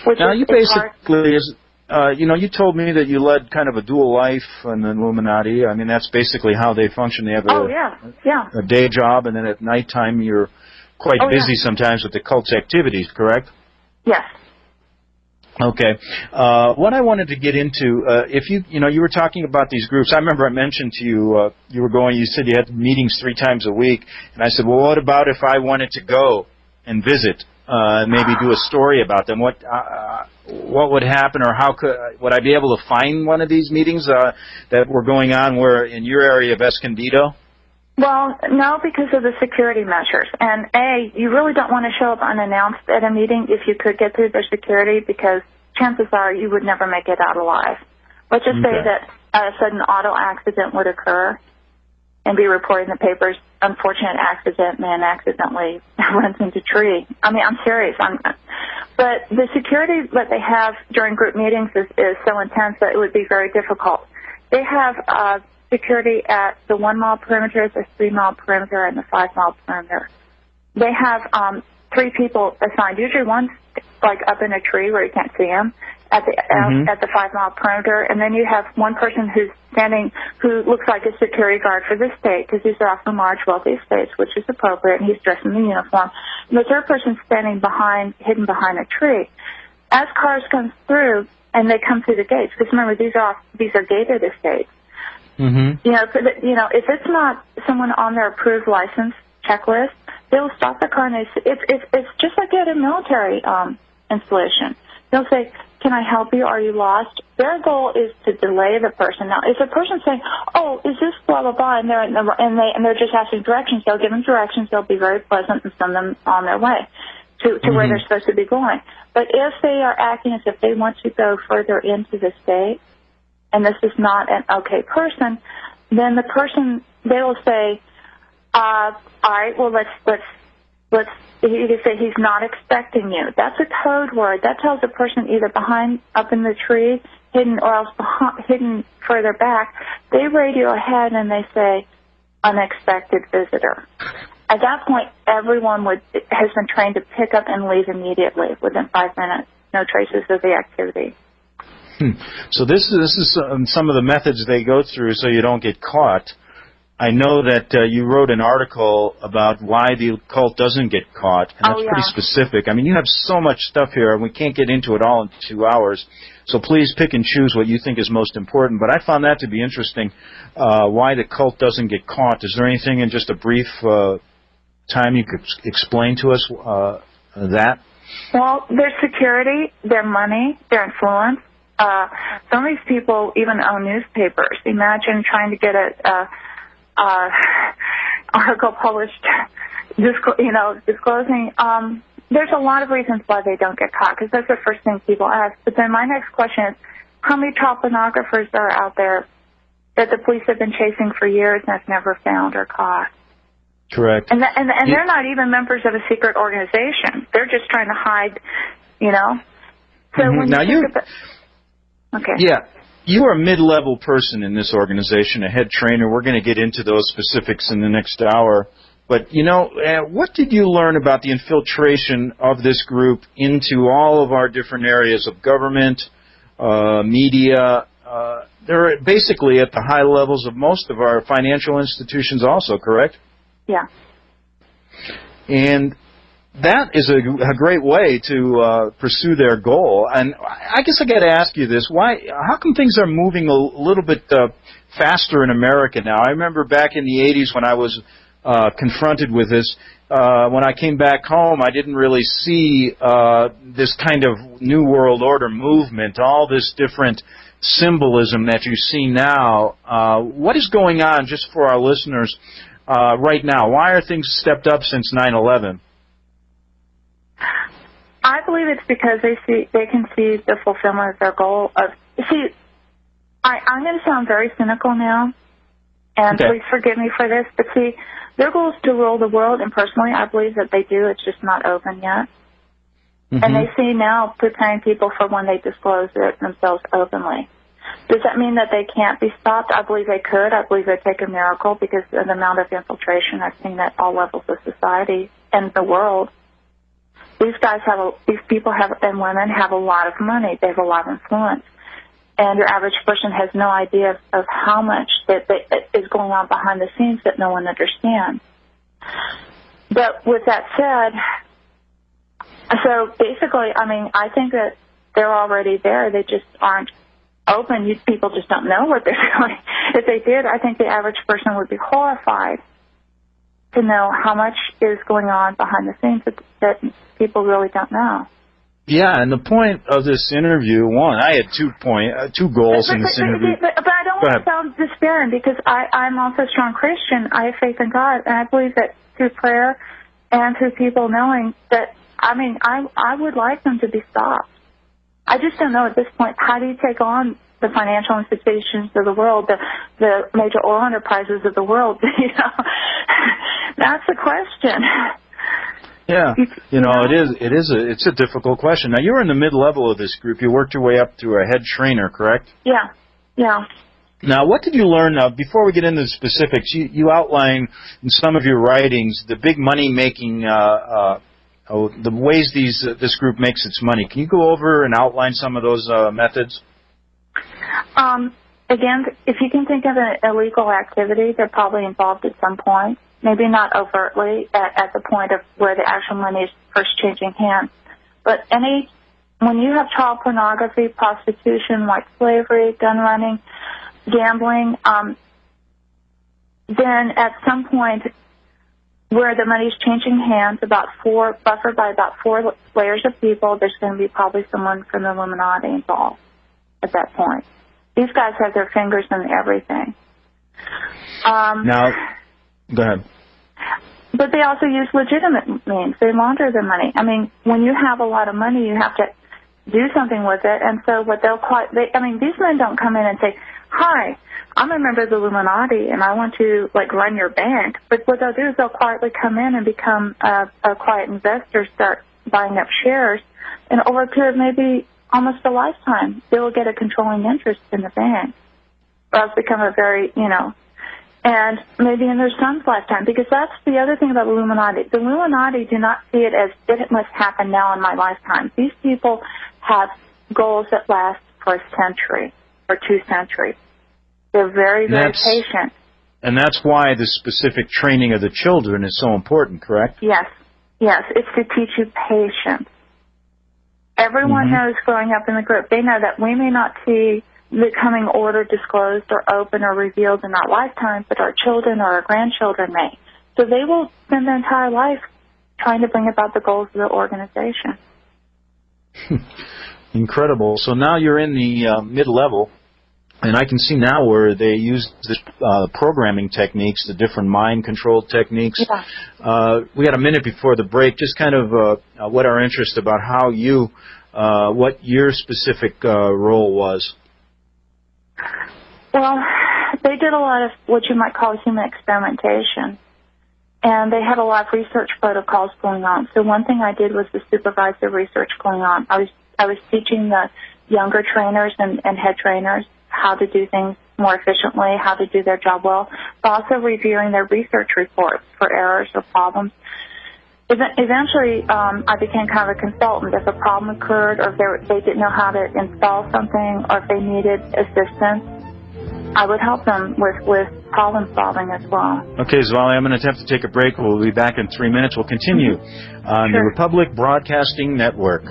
Which now, is, you basically, you told me that you led kind of a dual life in the Illuminati. I mean, that's basically how they function. They have a day job, and then at nighttime you're quite busy sometimes with the cult's activities, correct? Yes. Okay. What I wanted to get into, if you were talking about these groups. I remember I mentioned to you, you said you had meetings 3 times a week, and I said, well, what about if I wanted to go and visit, and maybe do a story about them? What would happen, or would I be able to find one of these meetings that were going on where in your area of Escondido? Well, no, because of the security measures. And you really don't want to show up unannounced at a meeting if you could get through their security, because chances are you would never make it out alive. Let's just say that a sudden auto accident would occur and be reported in the papers. Unfortunate accident, man accidentally runs into tree. I mean, I'm serious. But the security that they have during group meetings is so intense that it would be very difficult. They have security at the 1 mile perimeter, the 3 mile perimeter, and the 5 mile perimeter. They have 3 people assigned. Usually one's like up in a tree where you can't see him at the 5 mile perimeter, and then you have one person who's standing who looks like a security guard for this state, because these are often large, wealthy states, which is appropriate, and he's dressed in the uniform. And the third person's standing hidden behind a tree. As cars come through, and they come through the gates, because remember these are gated estates. Mm-hmm. If it's not someone on their approved license checklist, they'll stop the car, and it's just like at a military installation. They'll say, "Can I help you? Are you lost?" Their goal is to delay the person. Now, if a person's saying, "Oh, is this blah blah blah," and they're just asking directions, they'll give them directions. They'll be very pleasant and send them on their way to where they're supposed to be going. But if they are acting as if they want to go further into the state, and this is not an okay person, then the person, they will say, all right, well, let's either say he's not expecting you. That's a code word. That tells the person either up in the tree, hidden, or else hidden further back. They radio ahead and they say, unexpected visitor. At that point, everyone has been trained to pick up and leave immediately within 5 minutes. No traces of the activity. So this is some of the methods they go through so you don't get caught. I know that you wrote an article about why the cult doesn't get caught, and that's pretty specific. I mean, you have so much stuff here, and we can't get into it all in 2 hours. So please pick and choose what you think is most important. But I found that to be interesting, why the cult doesn't get caught. Is there anything in just a brief time you could explain to us that? Well, their security, their money, their influence. Some of these people even own newspapers. Imagine trying to get a article published, disclosing. There's a lot of reasons why they don't get caught, because that's the first thing people ask. But then my next question is, how many child pornographers are out there that the police have been chasing for years and have never found or caught? Correct. And they're not even members of a secret organization. They're just trying to hide, So when now you think about... Okay. Yeah. You are a mid-level person in this organization, a head trainer. We're going to get into those specifics in the next hour. But, what did you learn about the infiltration of this group into all of our different areas of government, media? They're basically at the high levels of most of our financial institutions also, correct? Yeah. And that is a great way to pursue their goal. And I guess I got to ask you this: how come things are moving a little bit faster in America now? I remember back in the '80s when I was confronted with this. When I came back home, I didn't really see this kind of New World Order movement, all this different symbolism that you see now. What is going on, just for our listeners, right now? Why are things stepped up since 9/11? I believe it's because they can see the fulfillment of their goal of. See, I'm going to sound very cynical now, and please forgive me for this, but see, their goal is to rule the world, and personally, I believe that they do. It's just not open yet, and they see now preparing people for when they disclose it themselves openly. Does that mean that they can't be stopped? I believe they could. I believe they take a miracle because of the amount of infiltration I've seen at all levels of society and the world. these people and women have a lot of money. They have a lot of influence. And your average person has no idea of how much that is going on behind the scenes that no one understands. But with that said, so basically, I mean, I think that they're already there. They just aren't open. People just don't know what they're doing. If they did, I think the average person would be horrified to know how much is going on behind the scenes that people really don't know. Yeah, and the point of this interview, I had two goals in this interview. But I don't want to sound despairing, because I'm also a strong Christian. I have faith in God, and I believe that through prayer and through people knowing that, I mean, I would like them to be stopped. I just don't know at this point, how do you take on the financial institutions of the world, the major oil enterprises of the world? You know, that's the question. Yeah, it's a difficult question. Now, you were in the mid-level of this group. You worked your way up to a head trainer, correct? Yeah. Now, what did you learn? Before we get into the specifics, you outline in some of your writings the big money-making, the ways this group makes its money. Can you go over and outline some of those methods? Again, if you can think of an illegal activity, they're probably involved at some point. Maybe not overtly at the point of where the actual money is first changing hands. But when you have child pornography, prostitution, white slavery, gun running, gambling, then at some point where the money is changing hands, buffered by about 4 layers of people, there's going to be probably someone from the Illuminati involved at that point. These guys have their fingers in everything. Now, go ahead. But they also use legitimate means. They launder their money. I mean, when you have a lot of money, you have to do something with it. And so what these men don't come in and say, "Hi, I'm a member of the Illuminati, and I want to, run your bank." But what they'll do is they'll quietly come in and become a quiet investor, start buying up shares, and over a period of maybe almost a lifetime, they will get a controlling interest in the bank, or else become a very, and maybe in their son's lifetime, because that's the other thing about the Illuminati. The Illuminati do not see it as it must happen now in my lifetime. These people have goals that last for a century or 2 centuries. They're very, very patient. And that's why the specific training of the children is so important, correct? Yes. It's to teach you patience. Everyone knows growing up in the group, they know that we may not see the coming order disclosed or open or revealed in our lifetime, but our children or our grandchildren may. So they will spend their entire life trying to bring about the goals of the organization. Incredible. So now you're in the mid-level, and I can see now where they use the programming techniques, the different mind control techniques. Yeah. We had a minute before the break, just kind of what our interest about how what your specific role was. Well, they did a lot of what you might call human experimentation, and they had a lot of research protocols going on. So one thing I did was to supervise the research going on. I was teaching the younger trainers and head trainers how to do things more efficiently, how to do their job well, but also reviewing their research reports for errors or problems. Eventually, I became kind of a consultant. If a problem occurred, or if they didn't know how to install something, or if they needed assistance, I would help them with problem solving as well. Okay, Svali, I'm going to have to take a break. We'll be back in 3 minutes. We'll continue on the Republic Broadcasting Network.